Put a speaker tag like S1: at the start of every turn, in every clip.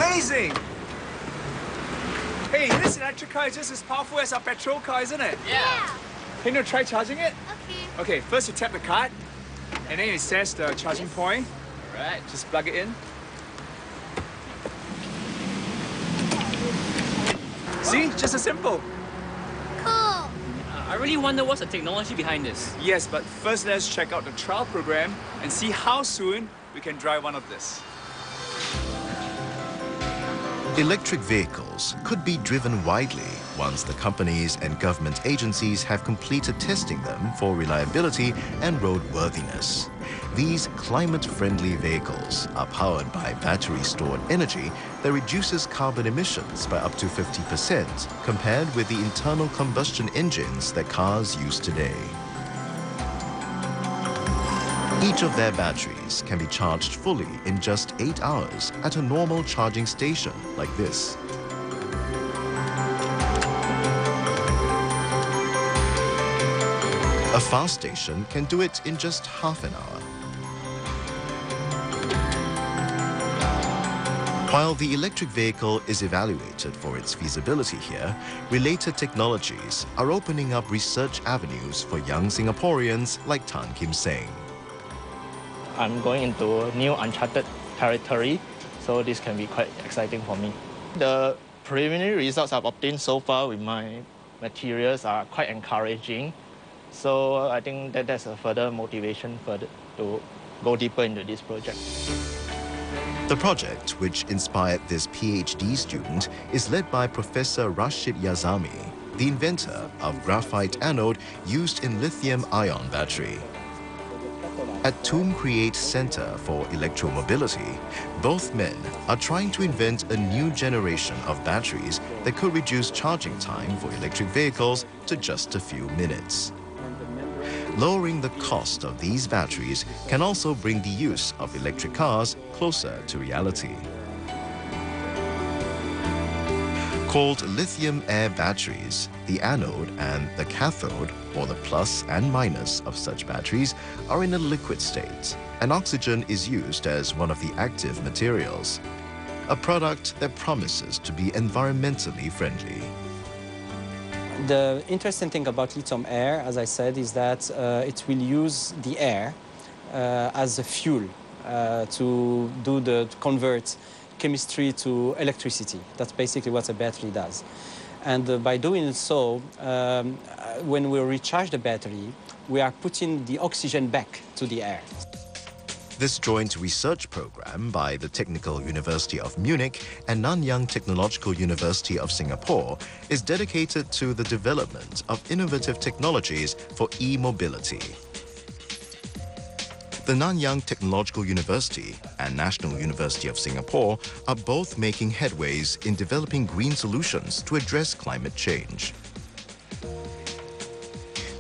S1: Amazing! Hey, this electric car is just as powerful as our petrol car, isn't it?
S2: Yeah.
S1: Can you try charging it?
S2: Okay.
S1: Okay, first you tap the card, and then it says the charging point.
S3: All right.
S1: Just plug it in. See? Just as simple.
S2: Cool.
S3: I really wonder what's the technology behind this.
S1: Yes, but first let's check out the trial program and see how soon we can drive one of this.
S4: Electric vehicles could be driven widely once the companies and government agencies have completed testing them for reliability and roadworthiness. These climate-friendly vehicles are powered by battery-stored energy that reduces carbon emissions by up to 50% compared with the internal combustion engines that cars use today. Each of their batteries can be charged fully in just 8 hours at a normal charging station like this. A fast station can do it in just half an hour. While the electric vehicle is evaluated for its feasibility here, related technologies are opening up research avenues for young Singaporeans like Tan Kim Seng.
S5: I'm going into new uncharted territory, so this can be quite exciting for me. The preliminary results I've obtained so far with my materials are quite encouraging, so I think that's a further motivation to go deeper into this project.
S4: The project, which inspired this PhD student, is led by Professor CoolRedDot, the inventor of graphite anode used in lithium-ion battery. At Tomb Create Center for Electromobility, both men are trying to invent a new generation of batteries that could reduce charging time for electric vehicles to just a few minutes. Lowering the cost of these batteries can also bring the use of electric cars closer to reality. Called lithium-air batteries, the anode and the cathode, or the plus and minus of such batteries, are in a liquid state, and oxygen is used as one of the active materials, a product that promises to be environmentally friendly.
S6: The interesting thing about lithium air, as I said, is that it will use the air as a fuel to convert chemistry to electricity. That's basically what a battery does. And by doing so, when we recharge the battery, we are putting the oxygen back to the air.
S4: This joint research program by the Technical University of Munich and Nanyang Technological University of Singapore is dedicated to the development of innovative technologies for e-mobility. The Nanyang Technological University and National University of Singapore are both making headways in developing green solutions to address climate change.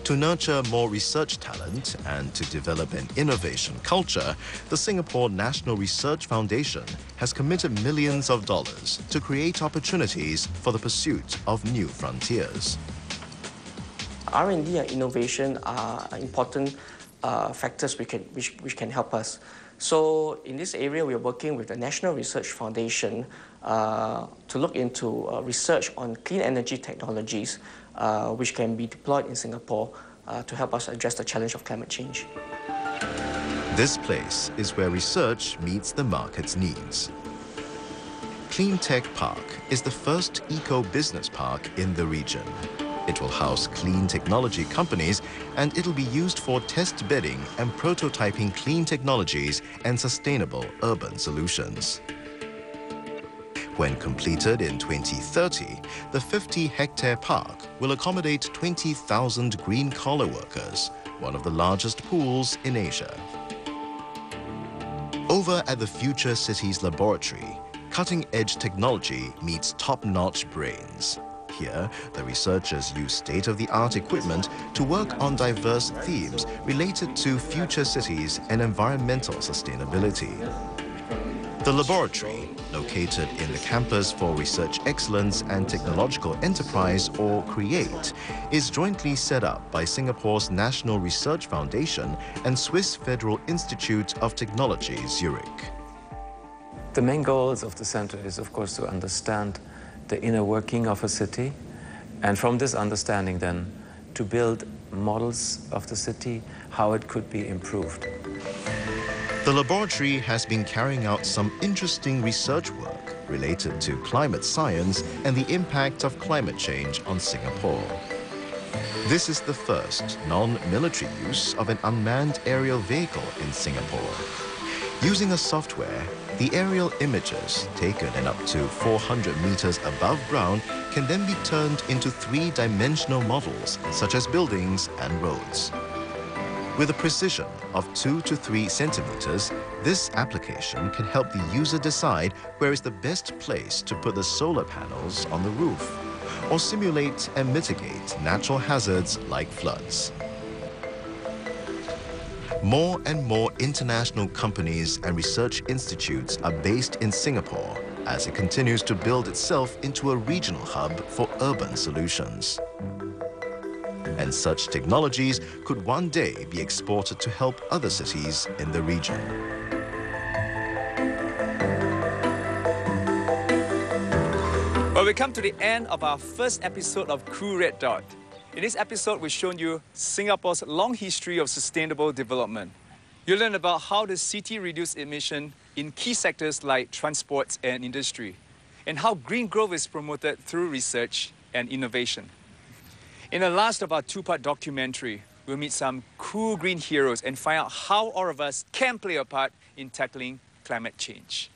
S4: To nurture more research talent and to develop an innovation culture, the Singapore National Research Foundation has committed millions of dollars to create opportunities for the pursuit of new frontiers.
S7: R&D and innovation are important factors which can help us. So in this area, we are working with the National Research Foundation to look into research on clean energy technologies which can be deployed in Singapore to help us address the challenge of climate change.
S4: This place is where research meets the market's needs. Clean Tech Park is the first eco-business park in the region. It will house clean technology companies, and it'll be used for test bedding and prototyping clean technologies and sustainable urban solutions. When completed in 2030, the 50-hectare park will accommodate 20,000 green-collar workers, one of the largest pools in Asia. Over at the Future Cities Laboratory, cutting-edge technology meets top-notch brains. Here, the researchers use state-of-the-art equipment to work on diverse themes related to future cities and environmental sustainability. The laboratory, located in the Campus for Research Excellence and Technological Enterprise, or CREATE, is jointly set up by Singapore's National Research Foundation and Swiss Federal Institute of Technology, Zurich.
S8: The main goals of the center is, of course, to understand the inner working of a city, and from this understanding then to build models of the city, how it could be improved.
S4: The laboratory has been carrying out some interesting research work related to climate science and the impact of climate change on Singapore. This is the first non-military use of an unmanned aerial vehicle in Singapore. Using a software, the aerial images taken at up to 400 meters above ground can then be turned into three-dimensional models, such as buildings and roads. With a precision of 2 to 3 centimeters, this application can help the user decide where is the best place to put the solar panels on the roof, or simulate and mitigate natural hazards like floods. More and more international companies and research institutes are based in Singapore as it continues to build itself into a regional hub for urban solutions. And such technologies could one day be exported to help other cities in the region.
S1: Well, we come to the end of our first episode of CoolRedDot. In this episode, we've shown you Singapore's long history of sustainable development. You'll learn about how the city reduced emission in key sectors like transport and industry, and how green growth is promoted through research and innovation. In the last of our two-part documentary, we'll meet some cool green heroes and find out how all of us can play a part in tackling climate change.